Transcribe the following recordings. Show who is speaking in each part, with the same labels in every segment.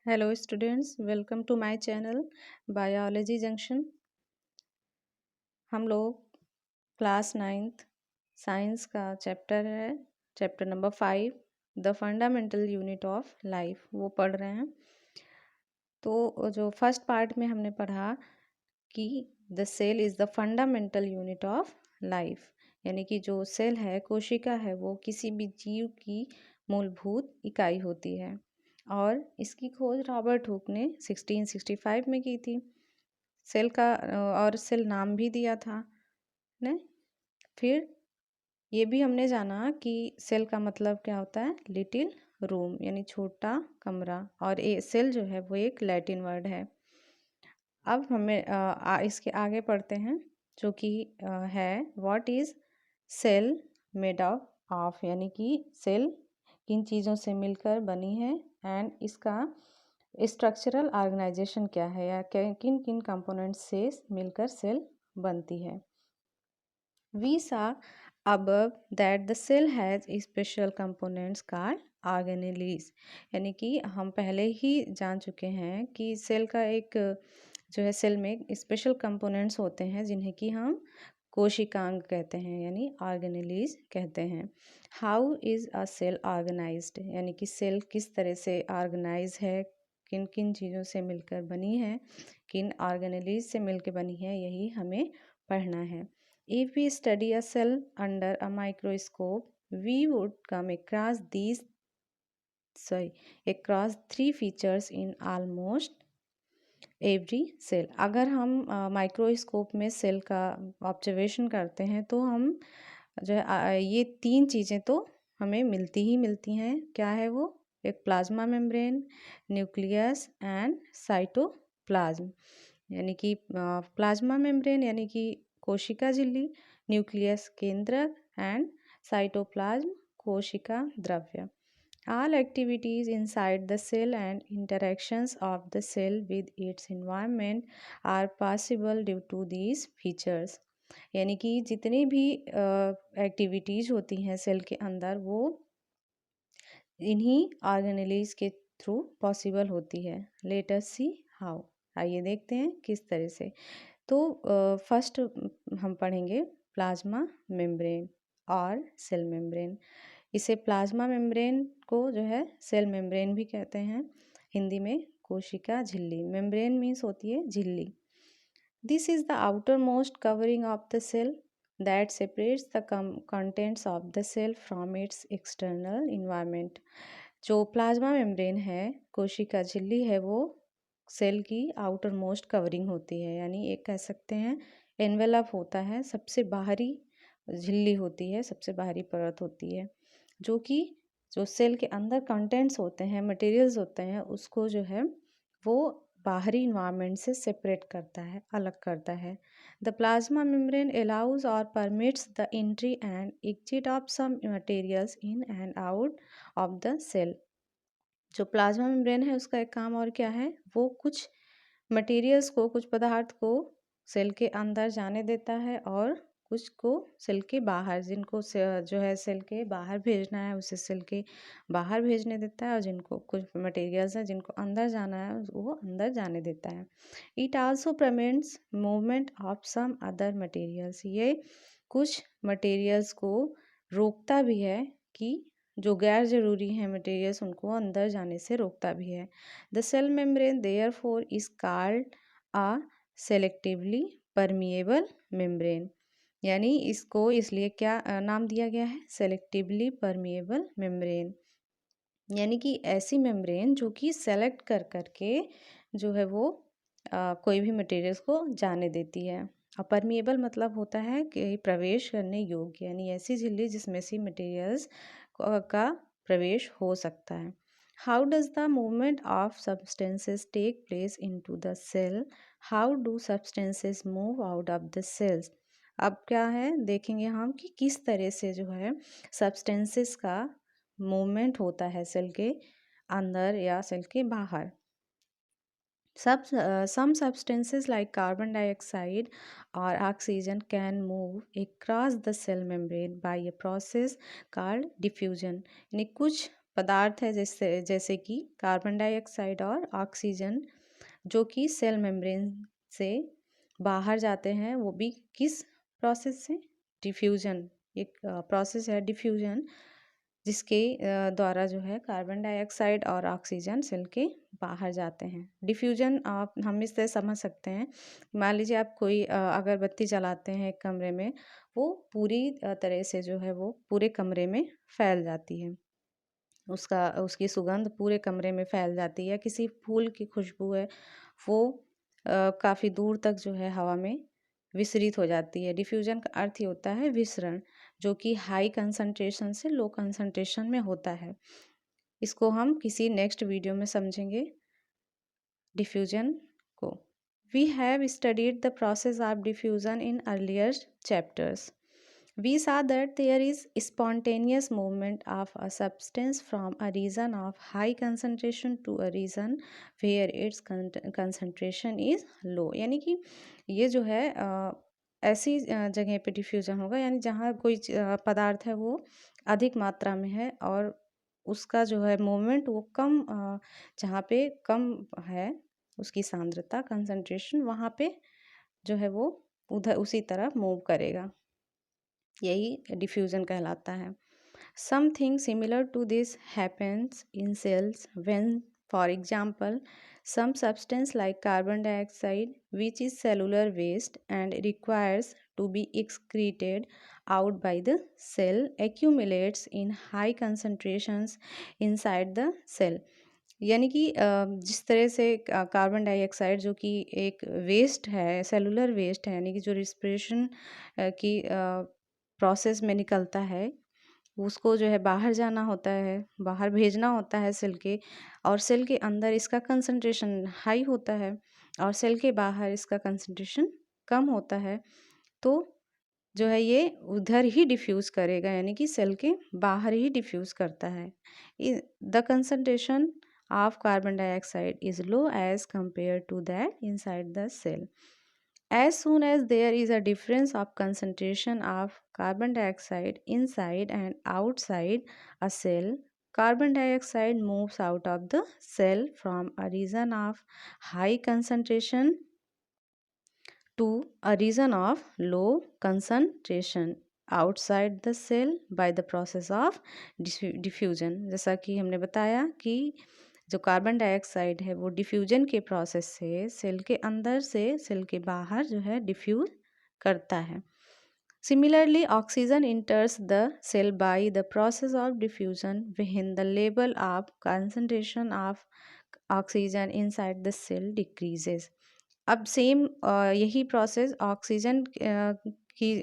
Speaker 1: Hello students, welcome to my channel biology junction. हम लोग class 9th science का chapter है, chapter number 5 the fundamental unit of life, वो पढ़ रहे हैं। तो जो फर्स्ट पार्ट में हमने पढ़ा कि the cell is the fundamental unit of life, यानी कि जो सेल है, कोशिका है, वो किसी भी जीव की मूलभूत इकाई होती है। और इसकी खोज रॉबर्ट हुक ने 1665 में की थी। सेल का और सेल नाम भी दिया था ने। फिर ये भी हमने जाना कि सेल का मतलब क्या होता है, लिटिल रूम, यानी छोटा कमरा। और ए सेल जो है वो एक लैटिन वर्ड है। अब हमें इसके आगे पढ़ते हैं, जो कि है what is cell made of, यानी कि सेल किन चीज़ों से मिलकर बनी है, एंड इसका स्ट्रक्चरल ऑर्गेनाइजेशन क्या है, या किन किन कंपोनेंट्स से मिलकर सेल बनती है। We saw above that the cell has special components called organelles, यानी कि हम पहले ही जान चुके हैं कि सेल का एक जो है, सेल में स्पेशल कंपोनेंट्स होते हैं जिन्हें कि हम कोशिकांग कहते हैं, यानी ऑर्गेनेलीज कहते हैं। How is a cell organised, यानी कि सेल किस तरह से ऑर्गेनाइज है, किन किन चीज़ों से मिलकर बनी है, किन ऑर्गेनेलीज से मिलकर बनी है, यही हमें पढ़ना है। If we study a cell under a microscope, we would come across three features in almost every cell। अगर हम माइक्रोस्कोप में सेल का ऑब्जर्वेशन करते हैं तो हम जो है ये तीन चीज़ें तो हमें मिलती ही मिलती हैं। क्या है वो? एक plasma membrane, nucleus and cytoplasm. यानी कि प्लाज्मा मेम्ब्रेन यानी कि कोशिका झिल्ली, न्यूक्लियस केंद्रक एंड साइटोप्लाज्म कोशिका द्रव्य। All activities inside the cell and interactions of the cell with its environment are possible due to these features। यानी कि जितनी भी एक्टिविटीज़ होती हैं सेल के अंदर, वो इन्हीं ऑर्गेनेलीज के थ्रू पॉसिबल होती है। लेट अस सी हाउ, आइए देखते हैं किस तरह से। तो फर्स्ट हम पढ़ेंगे प्लाज्मा मेम्ब्रेन और सेल मेम्ब्रेन। इसे प्लाज्मा मेम्ब्रेन को जो है सेल मेम्ब्रेन भी कहते हैं, हिंदी में कोशिका झिल्ली। मेम्ब्रेन मीन्स होती है झिल्ली। This is the outermost covering of the cell that separates the contents of the cell from its external environment. जो प्लाज्मा मेम्ब्रेन है, कोशिका झिल्ली है, वो सेल की आउटर मोस्ट कवरिंग होती है, यानी एक कह सकते हैं एनवेलप होता है, सबसे बाहरी झिल्ली होती है, सबसे बाहरी परत होती है, जो कि जो सेल के अंदर कंटेंट्स होते हैं, मटेरियल्स होते हैं, उसको जो है वो बाहरी इन्वायरमेंट से सेपरेट करता है, अलग करता है। द प्लाज्मा मेम्ब्रेन अलाउज और permits the entry and exit of some materials in and out of the cell. जो प्लाज्मा मेम्ब्रेन है, उसका एक काम और क्या है, वो कुछ मटेरियल्स को, कुछ पदार्थ को सेल के अंदर जाने देता है और कुछ को सेल के बाहर, जिनको जो है सेल के बाहर भेजना है उसे सेल के बाहर भेजने देता है, और जिनको कुछ मटेरियल्स हैं जिनको अंदर जाना है वो अंदर जाने देता है। It also prevents movement of some other materials. ये कुछ मटेरियल्स को रोकता भी है कि जो गैर ज़रूरी हैं मटेरियल्स, उनको अंदर जाने से रोकता भी है। The cell membrane therefore is called a selectively permeable membrane, यानी इसको इसलिए क्या नाम दिया गया है, सेलेक्टिवली परमिएबल मेम्ब्रेन। यानी कि ऐसी मेम्ब्रेन जो कि सेलेक्ट कर करके जो है वो कोई भी मटेरियल्स को जाने देती है। परमिएबल मतलब होता है कि प्रवेश करने योग्य, यानी ऐसी झिल्ली जिसमें से मटेरियल्स का प्रवेश हो सकता है। How does the movement of substances take place into the cell? How do substances move out of the cells? अब क्या है, देखेंगे हम कि किस तरह से जो है सब्सटेंसेस का मूवमेंट होता है सेल के अंदर या सेल के बाहर। Some substances like carbon dioxide or oxygen can move across the cell membrane by a process called diffusion। यानी कुछ पदार्थ है जैसे कि कार्बन डाइऑक्साइड और ऑक्सीजन, जो कि सेल मेम्ब्रेन से बाहर जाते हैं, वो भी किस प्रोसेस से? डिफ्यूजन। एक प्रोसेस है डिफ्यूजन, जिसके द्वारा जो है कार्बन डाइऑक्साइड और ऑक्सीजन सेल के बाहर जाते हैं। डिफ्यूजन आप हम इस तरह समझ सकते हैं, मान लीजिए आप कोई अगरबत्ती जलाते हैं एक कमरे में, वो पूरी तरह से जो है वो पूरे कमरे में फैल जाती है। उसकी सुगंध पूरे कमरे में फैल जाती है। किसी फूल की खुशबू है, वो काफ़ी दूर तक जो है हवा में विसरित हो जाती है। डिफ्यूजन का अर्थ ही होता है विसरण, जो कि हाई कंसंट्रेशन से लो कंसंट्रेशन में होता है। इसको हम किसी नेक्स्ट वीडियो में समझेंगे, डिफ्यूजन को। We have studied the process of diffusion in earlier chapters. We saw that there is spontaneous movement of a substance from a region of high concentration to a region where its concentration is low. यानी कि ये जो है ऐसी जगह पे diffusion होगा, यानी जहाँ कोई पदार्थ है वो अधिक मात्रा में है और उसका जो है मूवमेंट वो कम जहाँ पे कम है उसकी सांद्रता कंसंट्रेशन, वहाँ पे जो है वो उधर उसी तरह मूव करेगा। यही डिफ्यूजन कहलाता है। Something similar to this happens in cells when, for example, some substance like carbon dioxide, which is cellular waste and requires to be excreted out by the cell, accumulates in high concentrations inside the cell. यानी कि जिस तरह से carbon dioxide जो कि एक waste है, cellular waste है, यानी कि जो रिस्पिरेशन की प्रोसेस में निकलता है, उसको जो है बाहर जाना होता है, बाहर भेजना होता है सेल के, और सेल के अंदर इसका कंसंट्रेशन हाई होता है और सेल के बाहर इसका कंसंट्रेशन कम होता है। तो जो है ये उधर ही डिफ्यूज़ करेगा, यानी कि सेल के बाहर ही डिफ्यूज़ करता है। The concentration of carbon dioxide is low as compare to that inside the cell. As soon as there is a difference of concentration of carbon dioxide inside and outside a cell, carbon dioxide moves out of the cell from a region of high concentration to a region of low concentration outside the cell by the process of diffusion. जैसा कि हमने बताया कि जो carbon dioxide है वो diffusion के process से सेल के अंदर से सेल के बाहर जो है डिफ्यूज करता है। Similarly, oxygen enters the cell by the process of diffusion when the level of concentration of oxygen inside the cell decreases. अब सेम यही प्रोसेस ऑक्सीजन की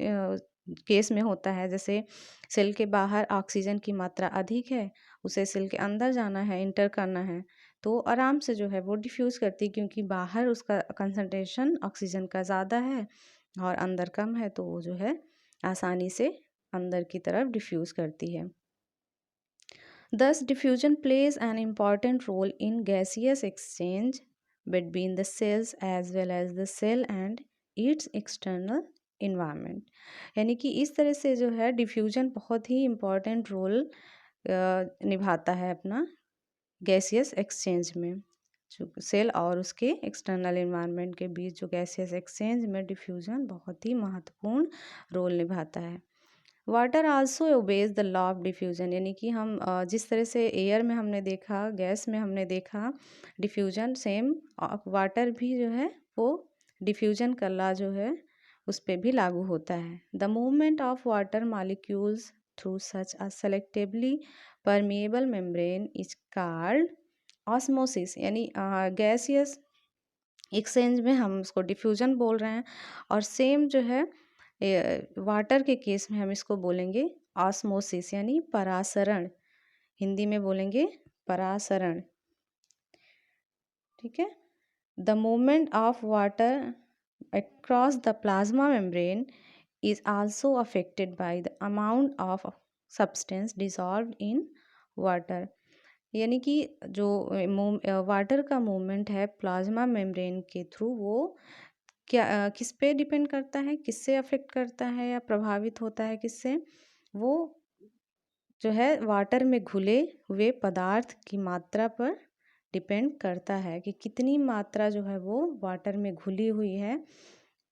Speaker 1: केस में होता है। जैसे सेल के बाहर ऑक्सीजन की मात्रा अधिक है, उसे सेल के अंदर जाना है, इंटर करना है, तो आराम से जो है वो डिफ्यूज़ करती है, क्योंकि बाहर उसका कंसंट्रेशन ऑक्सीजन का ज़्यादा है और अंदर कम है, तो वो जो है आसानी से अंदर की तरफ डिफ्यूज़ करती है। Thus, diffusion plays an important role in gaseous exchange between the cells as well as the cell and its external environment. यानी कि इस तरह से जो है डिफ्यूजन बहुत ही इम्पॉर्टेंट रोल निभाता है अपना गैसियस एक्सचेंज में। जो सेल और उसके एक्सटर्नल इन्वायरमेंट के बीच जो गैसियस एक्सचेंज में डिफ्यूजन बहुत ही महत्वपूर्ण रोल निभाता है। Water also obeys the law of diffusion, यानी कि हम जिस तरह से एयर में हमने देखा, गैस में हमने देखा डिफ्यूजन, सेम वाटर भी जो है वो डिफ्यूजन का लॉ जो है उस पर भी लागू होता है। The movement of water molecules through such a selectively permeable membrane is called osmosis, यानी गैसियस एक्सचेंज में हम उसको डिफ्यूजन बोल रहे हैं, और सेम जो है वाटर के केस में हम इसको बोलेंगे ऑस्मोसिस, यानी परासरण। हिंदी में बोलेंगे परासरण। ठीक है। The movement of water across the plasma membrane is also affected by the amount of substance dissolved in water. यानी कि जो वाटर का मूवमेंट है प्लाज्मा मेम्ब्रेन के थ्रू, वो क्या किस पे डिपेंड करता है, किससे अफेक्ट करता है या प्रभावित होता है, किससे? वो जो है वाटर में घुले हुए पदार्थ की मात्रा पर डिपेंड करता है कि कितनी मात्रा जो है वो वाटर में घुली हुई है,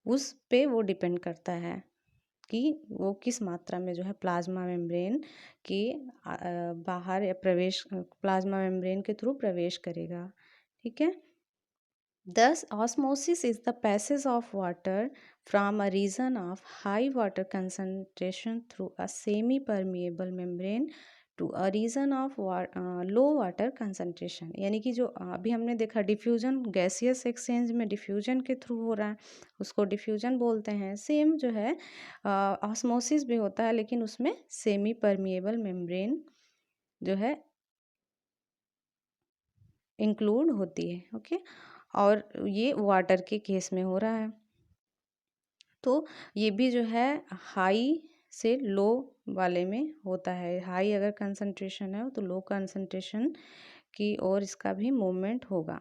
Speaker 1: उस पे वो डिपेंड करता है कि वो किस मात्रा में जो है प्लाज्मा मेम्ब्रेन की बाहर या प्रवेश प्लाज्मा मेम्ब्रेन के थ्रू प्रवेश करेगा। ठीक है। Thus, osmosis is the passage of water from a region of high water concentration through a semi-permeable membrane to a region of low water concentration। यानी कि जो अभी हमने देखा डिफ्यूजन, गैसियस एक्सचेंज में डिफ्यूजन के थ्रू हो रहा है, उसको डिफ्यूजन बोलते हैं। सेम जो है ऑस्मोसिस भी होता है, लेकिन उसमें सेमी परमिएबल मेम्ब्रेन जो है इंक्लूड होती है। ओके, और ये वाटर के केस में हो रहा है। तो ये भी जो है हाई से लो वाले में होता है। हाई अगर कंसंट्रेशन है तो लो कंसंट्रेशन की ओर इसका भी मूवमेंट होगा।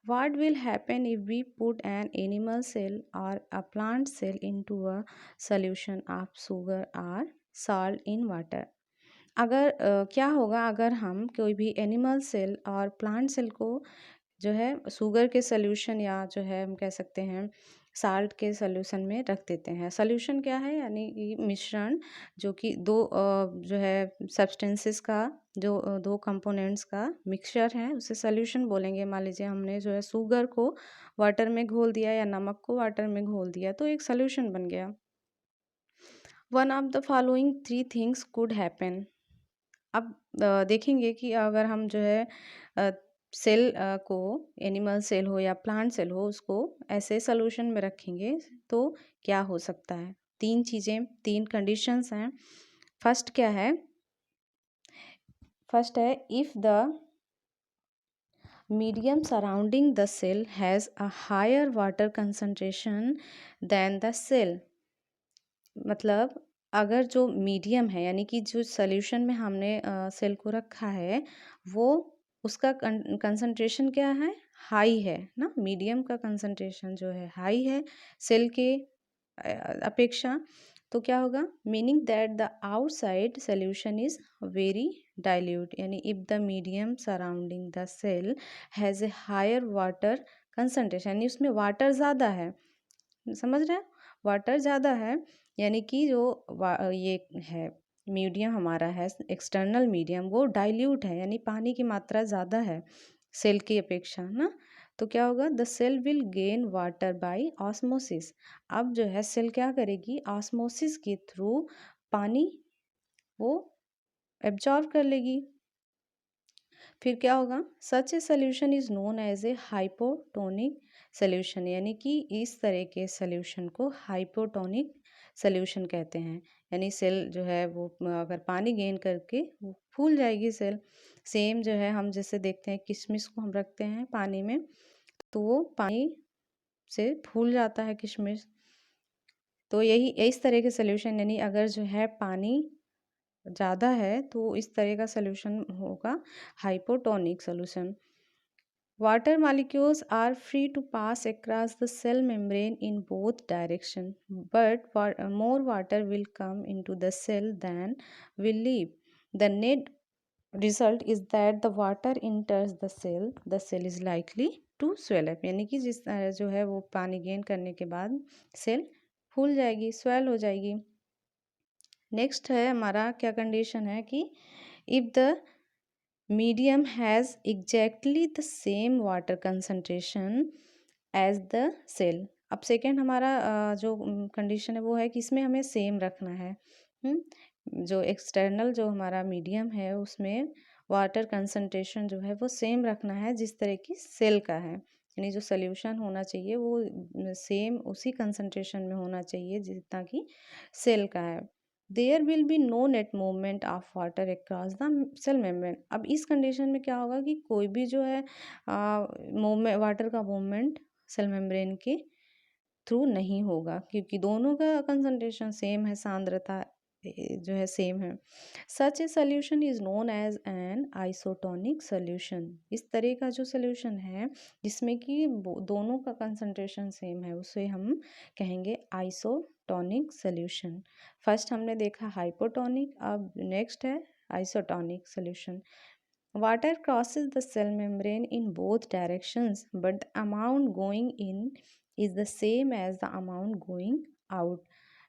Speaker 1: What will happen if we put an animal cell और a plant cell into a solution of sugar और सॉल्ट इन वाटर। अगर क्या होगा अगर हम कोई भी एनिमल सेल और प्लांट सेल को जो है शुगर के सॉल्यूशन या जो है हम कह सकते हैं साल्ट के सॉल्यूशन में रख देते हैं। सॉल्यूशन क्या है? यानी कि मिश्रण जो कि जो है सब्सटेंसेस का जो दो कंपोनेंट्स का मिक्सचर है उसे सॉल्यूशन बोलेंगे। मान लीजिए हमने जो है शुगर को वाटर में घोल दिया या नमक को वाटर में घोल दिया तो एक सॉल्यूशन बन गया। One of the following three things could happen. अब देखेंगे कि अगर हम जो है सेल को एनिमल सेल हो या प्लांट सेल हो उसको ऐसे सॉल्यूशन में रखेंगे तो क्या हो सकता है। तीन चीज़ें, तीन कंडीशंस हैं। फर्स्ट क्या है? फर्स्ट है if the medium surrounding the cell has a higher water concentration than the cell. मतलब अगर जो मीडियम है यानी कि जो सॉल्यूशन में हमने सेल को रखा है वो उसका कंसंट्रेशन क्या है? हाई है ना। मीडियम का कंसंट्रेशन जो है हाई है सेल के अपेक्षा। तो क्या होगा? Meaning that the outside solution is very dilute. यानी if the medium surrounding the cell has a higher water concentration, यानी उसमें वाटर ज़्यादा है। समझ रहे हैं? वाटर ज़्यादा है यानी कि जो ये है मीडियम हमारा है एक्सटर्नल मीडियम वो डाइल्यूट है, यानी पानी की मात्रा ज़्यादा है सेल की अपेक्षा ना। तो क्या होगा? The cell will gain water by osmosis. अब जो है सेल क्या करेगी? ऑस्मोसिस के थ्रू पानी वो एब्जॉर्व कर लेगी। फिर क्या होगा? Such a solution is known as a hypotonic solution. यानी कि इस तरह के सोल्यूशन को हाइपोटोनिक सोल्यूशन कहते हैं। यानी सेल जो है वो अगर पानी गेन करके वो फूल जाएगी सेल। सेम जो है हम जैसे देखते हैं किशमिश को हम रखते हैं पानी में तो वो पानी से फूल जाता है किशमिश। तो यही इस तरह के सोल्यूशन, यानी अगर जो है पानी ज़्यादा है तो इस तरह का सोल्यूशन होगा hypotonic solution. Water molecules are free to pass across the cell membrane in both directions, but more water will come into the cell than will leave. The net result is that the water enters the cell is likely to swell up। यानी कि जिस जो है वो पानी gain करने के बाद सेल फूल जाएगी, स्वेल हो जाएगी। नेक्स्ट है हमारा क्या कंडीशन है कि if the medium has exactly the same water concentration as the cell। अब सेकेंड हमारा जो कंडीशन है वो है कि इसमें हमें सेम रखना है। जो एक्सटर्नल जो हमारा मीडियम है उसमें वाटर कंसंट्रेशन जो है वो सेम रखना है जिस तरह की सेल का है। यानी जो सोल्यूशन होना चाहिए वो सेम उसी कंसंट्रेशन में होना चाहिए जितना कि सेल का है। There will be no net movement of water across the cell membrane. अब इस कंडीशन में क्या होगा कि कोई भी जो है मूवमेंट वाटर का मूवमेंट सेल मेम्ब्रेन के थ्रू नहीं होगा क्योंकि दोनों का कंसंट्रेशन सेम है, सांद्रता जो है सेम है। Such a solution is known as an isotonic solution. इस तरह का जो सोल्यूशन है जिसमें कि दोनों का कंसंट्रेशन सेम है उसे हम कहेंगे आइसोटोनिक सोल्यूशन। फर्स्ट हमने देखा हाइपोटोनिक, अब नेक्स्ट है isotonic solution. Water crosses the cell membrane in both directions, but the amount going in is the same as the amount going out.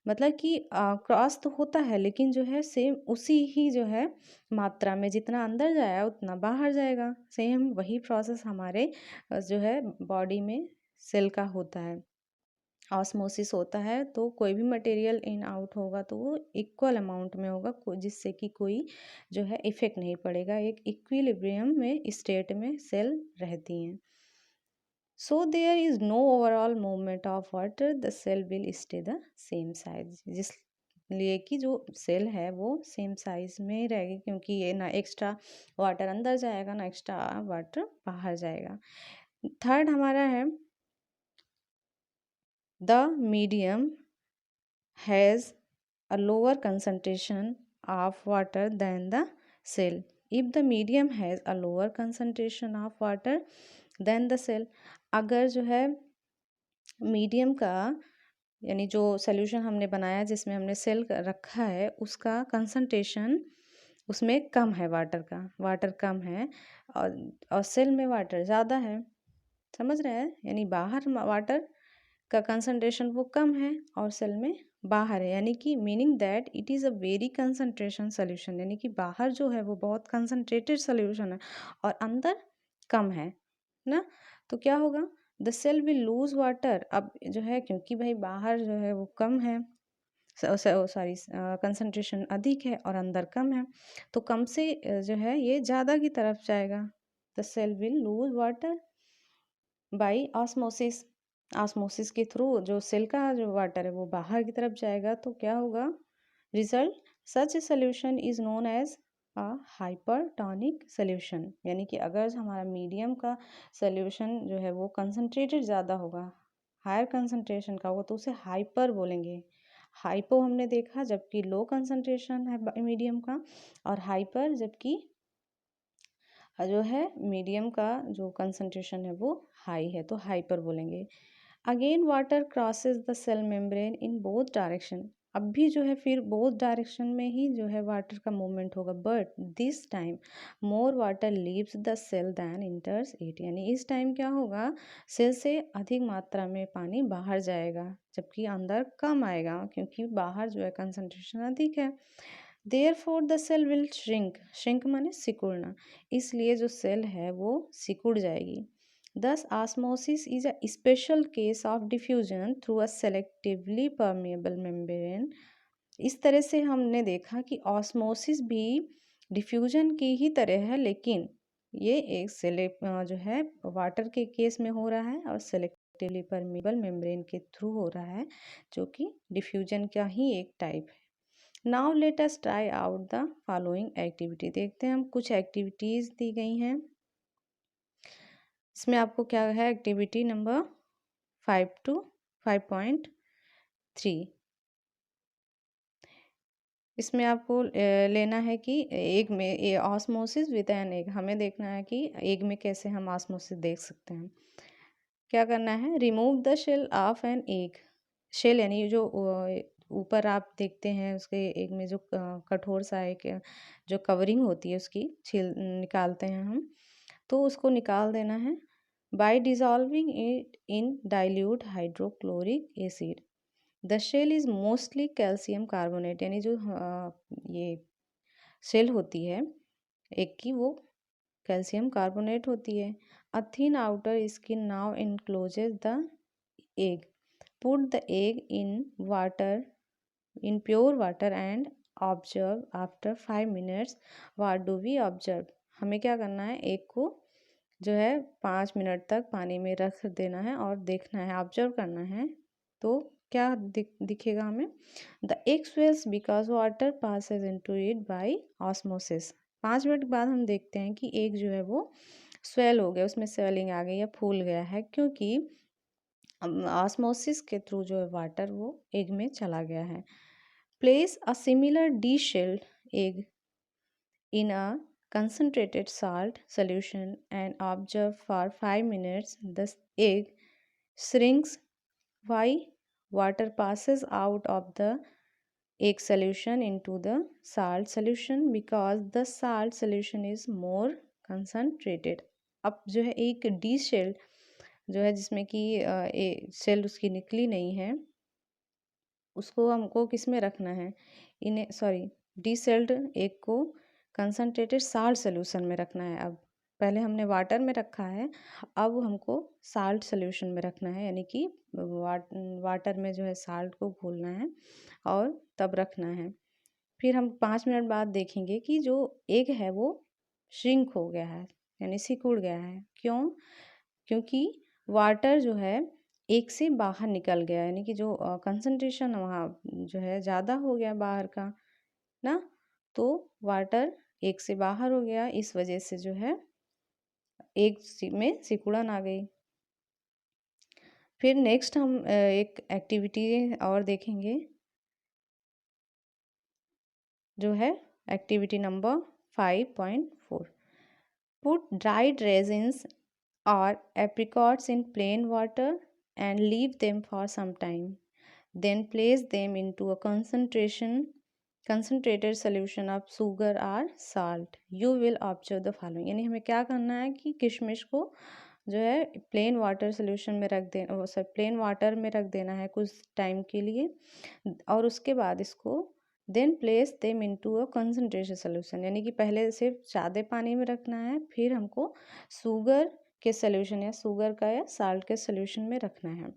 Speaker 1: मतलब कि क्रॉस तो होता है लेकिन जो है सेम उसी ही जो है मात्रा में, जितना अंदर जाएगा उतना बाहर जाएगा। सेम वही प्रोसेस हमारे जो है बॉडी में सेल का होता है। ऑस्मोसिस होता है तो कोई भी मटेरियल इन आउट होगा तो वो इक्वल अमाउंट में होगा, जिससे कि कोई जो है इफेक्ट नहीं पड़ेगा, एक इक्विलिब्रियम में स्टेट में सेल रहती हैं। So there is no overall movement of water, the cell will stay the same size, जिसलिए कि जो सेल है वो सेम साइज में रहेगी, क्योंकि ये ना एक्स्ट्रा वाटर अंदर जाएगा ना एक्स्ट्रा वाटर बाहर जाएगा। थर्ड हमारा है the medium has a lower concentration of water than the cell. If the medium has a lower concentration of water than the cell, अगर जो है मीडियम का यानी जो सोल्यूशन हमने बनाया जिसमें हमने सेल रखा है उसका कंसंट्रेशन उसमें कम है, वाटर कम है और सेल में वाटर ज़्यादा है, समझ रहे हैं? यानी बाहर वाटर का कंसंट्रेशन वो कम है और सेल में बाहर है, यानी कि meaning that it is a very concentration solution, यानी कि बाहर जो है वो बहुत कंसंट्रेटेड सोल्यूशन है और अंदर कम है ना। तो क्या होगा, the cell will lose water. अब जो है क्योंकि भाई बाहर जो है वो कम है, सॉरी कंसंट्रेशन अधिक है और अंदर कम है, तो कम से जो है ये ज़्यादा की तरफ जाएगा। The cell will lose water by osmosis, osmosis के थ्रू जो सेल का जो वाटर है वो बाहर की तरफ जाएगा। तो क्या होगा result, such a solution is known as a hypertonic solution, यानी कि अगर हमारा मीडियम का सोल्यूशन जो है वो कंसनट्रेटेड ज़्यादा होगा, हायर कंसनट्रेशन का होगा, तो उसे हाइपर बोलेंगे। हाइपो हमने देखा जबकि लो कंसनट्रेशन है मीडियम का, और हाइपर जबकि जो है मीडियम का जो कंसंट्रेशन है वो हाई है, तो हाइपर बोलेंगे। Again water crosses the cell membrane in both direction, अब भी जो है फिर बोथ डायरेक्शन में ही जो है वाटर का मूवमेंट होगा, but this time more water leaves the cell than enters it, यानी इस टाइम क्या होगा, सेल से अधिक मात्रा में पानी बाहर जाएगा जबकि अंदर कम आएगा, क्योंकि बाहर जो है कंसंट्रेशन अधिक है। Therefore the cell will shrink, shrink माने सिकुड़ना, इसलिए जो सेल है वो सिकुड़ जाएगी। Thus, osmosis is a special case of diffusion through a selectively permeable membrane. इस तरह से हमने देखा कि ऑस्मोसिस भी डिफ्यूजन की ही तरह है, लेकिन ये एक जो है वाटर के केस में हो रहा है और सेलेक्टिवली परमेबल मेम्ब्रेन के थ्रू हो रहा है, जो कि डिफ्यूजन का ही एक टाइप है। Now let us try out the following activity, देखते हैं हम कुछ एक्टिविटीज़ दी गई हैं। इसमें आपको क्या है, एक्टिविटी नंबर 5 to 5.3, इसमें आपको लेना है कि एग में ऑस्मोसिस विद एन एग, हमें देखना है कि एग में कैसे हम ऑस्मोसिस देख सकते हैं। क्या करना है, remove the shell of an egg, shell यानी जो ऊपर आप देखते हैं उसके एग में जो कठोर सा एक जो कवरिंग होती है उसकी छील निकालते हैं हम, तो उसको निकाल देना है by dissolving it in dilute hydrochloric acid. The shell is mostly calcium carbonate, यानी जो ये शेल होती है एक की वो कैल्शियम कार्बोनेट होती है। A thin outer skin now encloses the egg, put the egg in water in pure water and observe after 5 minutes. What do we observe, हमें क्या करना है, एग को जो है 5 मिनट तक पानी में रख देना है और देखना है, ऑब्जर्व करना है। तो क्या दिखेगा हमें, the egg swells because water passes into it by osmosis. 5 minute बाद हम देखते हैं कि एग जो है वो स्वेल हो गया, उसमें स्वेलिंग आ गई या फूल गया है, क्योंकि ऑस्मोसिस के थ्रू जो है वाटर वो एग में चला गया है। Place a similar D-shelled egg in a concentrated salt solution and observe for 5 minutes. The egg shrinks. Why? Water passes out of the एक solution into the salt solution because the salt solution is more concentrated। अब जो है एक D shell जो है जिसमें कि cell उसकी निकली नहीं है, उसको हमको किस में रखना है, इन्हें सॉरी डीसेल्ड एक को कंसनट्रेटेड साल्ट सोल्यूशन में रखना है। अब पहले हमने वाटर में रखा है, अब हमको साल्ट सोल्यूशन में रखना है, यानी कि वाटर में जो है साल्ट को घोलना है और तब रखना है। फिर हम 5 मिनट बाद देखेंगे कि जो एग है वो श्रिंक हो गया है, यानी सिकुड़ गया है। क्यों? क्योंकि वाटर जो है एक से बाहर निकल गया, यानी कि जो कंसंट्रेशन वहाँ जो है ज़्यादा हो गया बाहर का ना, तो वाटर एक से बाहर हो गया, इस वजह से जो है एक में सिकुड़न आ गई। फिर नेक्स्ट हम एक एक्टिविटी और देखेंगे जो है activity number 5.4। Put dried resins or apricots in plain water and leave them for some time. Then place them into a concentrated solution of sugar or salt. You will observe the following। यानी हमें क्या करना है कि किशमिश को जो है प्लेन वाटर सोल्यूशन में रख देना, प्लेन वाटर में रख देना है कुछ टाइम के लिए, और उसके बाद इसको then place them into a concentration solution, यानी कि पहले सिर्फ ज़्यादा पानी में रखना है, फिर हमको शुगर के सोल्यूशन या शुगर का या साल्ट के सोल्यूशन में रखना है।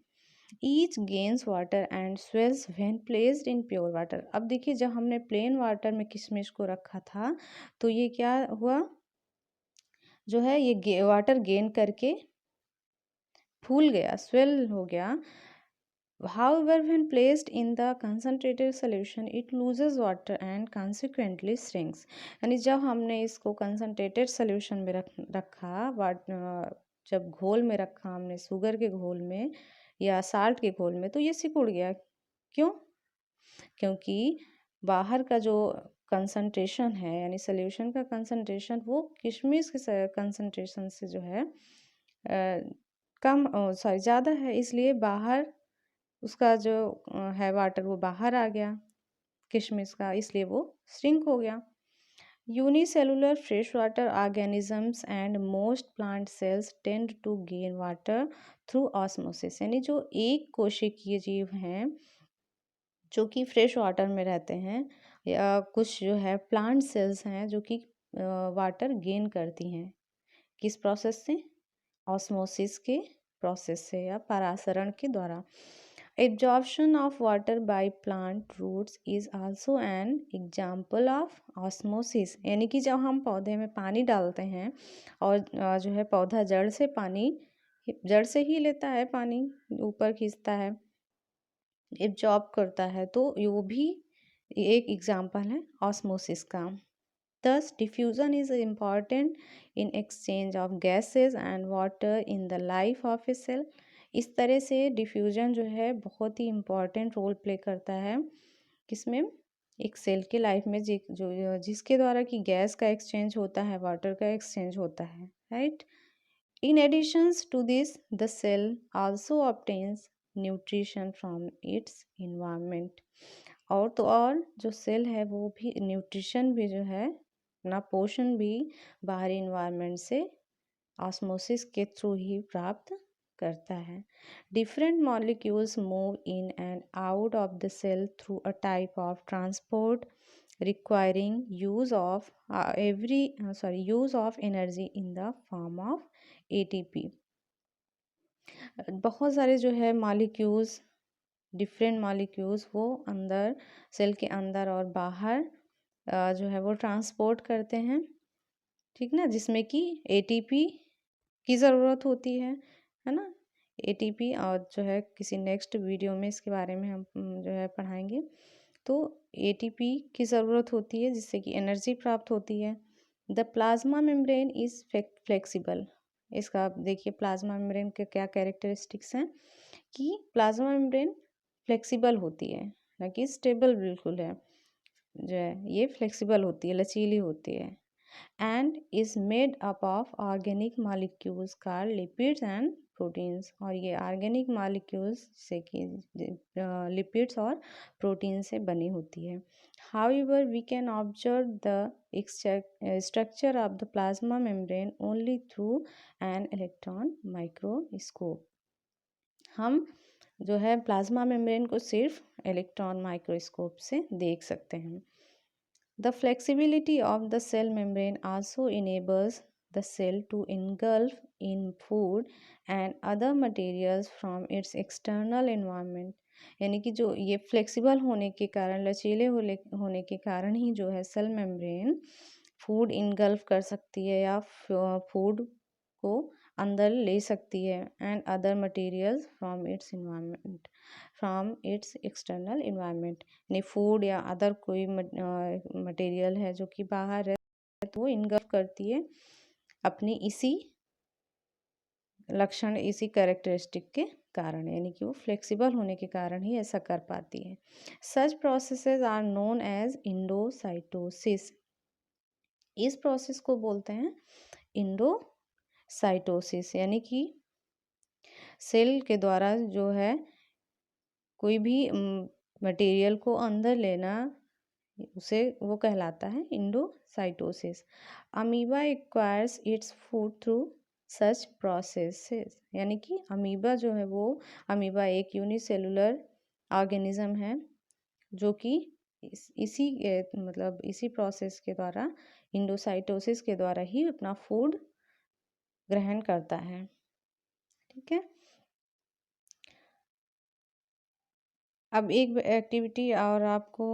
Speaker 1: Each gains water and swells when placed in pure water. अब देखिए जब हमने प्लेन वाटर में किशमिश को रखा था तो ये क्या हुआ, जो है ये वाटर गेन करके फूल गया, स्वेल हो गया। However, when placed in the concentrated solution, it loses water and consequently shrinks। यानी जब हमने इसको concentrated solution में रखा, जब घोल में रखा हमने शुगर के घोल में या साल्ट के घोल में, तो ये सिकुड़ गया। क्यों? क्योंकि बाहर का जो कंसंट्रेशन है, यानी सोल्यूशन का कंसंट्रेशन वो किशमिश के कंसंट्रेशन से जो है कम सॉरी ज़्यादा है, इसलिए बाहर उसका जो है वाटर वो बाहर आ गया किशमिश का, इसलिए वो श्रिंक हो गया। Unicellular fresh water organisms and most plant cells tend to gain water through osmosis. यानी जो एक कोशिकीय जीव हैं जो कि फ्रेश वाटर में रहते हैं, या कुछ जो है प्लांट सेल्स हैं जो कि वाटर गेन करती हैं, किस प्रोसेस से? ऑस्मोसिस के प्रोसेस से या परासरण के द्वारा। Absorption of water by plant roots is also an example of osmosis. यानी कि जब हम पौधे में पानी डालते हैं और जो है पौधा जड़ से ही लेता है पानी, ऊपर खींचता है, एब्जॉर्ब करता है, तो वो भी एक एग्जाम्पल है ऑस्मोसिस का। Thus, diffusion is important in exchange of gases and water in the life of a cell। इस तरह से डिफ्यूजन जो है बहुत ही इम्पॉर्टेंट रोल प्ले करता है किसमें? एक सेल के लाइफ में, जिसके द्वारा कि गैस का एक्सचेंज होता है, वाटर का एक्सचेंज होता है, right. In additions to this the cell also obtains nutrition from its environment. और जो सेल है वो भी न्यूट्रिशन भी जो है अपना पोषण भी बाहरी इन्वायरमेंट से ऑस्मोसिस के थ्रू ही प्राप्त करता है। Different molecules move in and out of the cell through a type of transport requiring use of energy in the form of ATP. बहुत सारे जो है मॉलिक्यूल्स, डिफरेंट मॉलिक्यूल्स वो अंदर सेल के अंदर और बाहर जो है वो ट्रांसपोर्ट करते हैं, ठीक ना, जिसमें कि एटीपी की ज़रूरत होती है ना। एटीपी, और जो है किसी नेक्स्ट वीडियो में इसके बारे में हम जो है पढ़ाएंगे। तो एटीपी की ज़रूरत होती है जिससे कि एनर्जी प्राप्त होती है। The plasma membrane is flexible. इसका देखिए प्लाज्मा मेम्ब्रेन के क्या कैरेक्टरिस्टिक्स हैं कि प्लाज्मा मेम्ब्रेन फ्लेक्सिबल होती है, ना कि स्टेबल बिल्कुल है, जो है ये फ्लेक्सिबल होती है, लचीली होती है। And is made up of organic molecules called lipids and proteins, और ये ऑर्गेनिक मॉलिक्यूल्स से कि लिपिड्स और प्रोटीन से बनी होती है। However we can observe the structure of the plasma membrane only through an electron microscope. हम जो है प्लाज्मा मेम्ब्रेन को सिर्फ इलेक्ट्रॉन माइक्रोस्कोप से देख सकते हैं। The flexibility of the cell membrane also enables the cell to engulf in food and other materials from its external environment। यानी कि जो ये फ्लेक्सिबल होने के कारण, लचीले होने के कारण ही जो है सेल मेम्ब्रेन फूड इनगल्फ कर सकती है या फूड को अंदर ले सकती है, and other materials from its external environment. यानी फूड या अदर कोई मटेरियल है जो कि बाहर है तो वो इनगल्फ करती है अपनी इसी लक्षण, इसी कैरेक्टरिस्टिक के कारण, यानी कि वो फ्लेक्सिबल होने के कारण ही ऐसा कर पाती है। Such processes are known as endocytosis. इस प्रोसेस को बोलते हैं इंडोसाइटोसिस, यानी कि सेल के द्वारा जो है कोई भी मटेरियल को अंदर लेना, उसे वो कहलाता है endocytosis. Amoeba acquires its food through such processes. यानी कि अमीबा जो है वो, अमीबा एक यूनिसेलुलर ऑर्गेनिज्म है जो कि इसी प्रोसेस के द्वारा, इंडोसाइटोसिस के द्वारा ही अपना फूड ग्रहण करता है। ठीक है, अब एक एक्टिविटी और आपको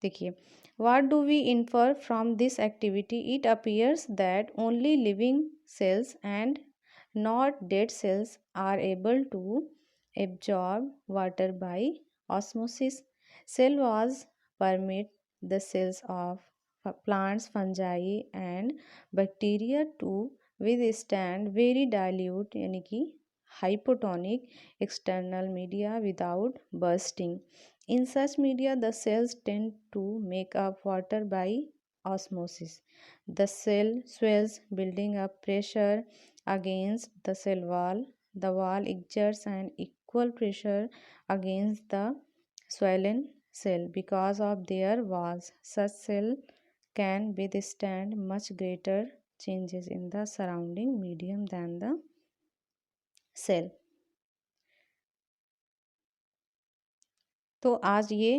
Speaker 1: देखिए, what do we infer from this activity? It appears that only living cells and not dead cells are able to absorb water by osmosis. Cell walls permit the cells of plants, fungi and bacteria to withstand very dilute यानी कि hypotonic external media without bursting. In such media, the cells tend to make up water by osmosis. The cell swells, building up pressure against the cell wall. The wall exerts an equal pressure against the swollen cell. Because of their walls, such cell can withstand much greater changes in the surrounding medium than the cell. तो आज ये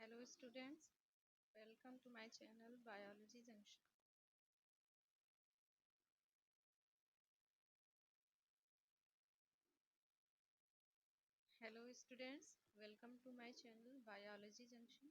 Speaker 1: Hello students, welcome to my channel Biology Junction. Hello students, welcome to my channel Biology Junction.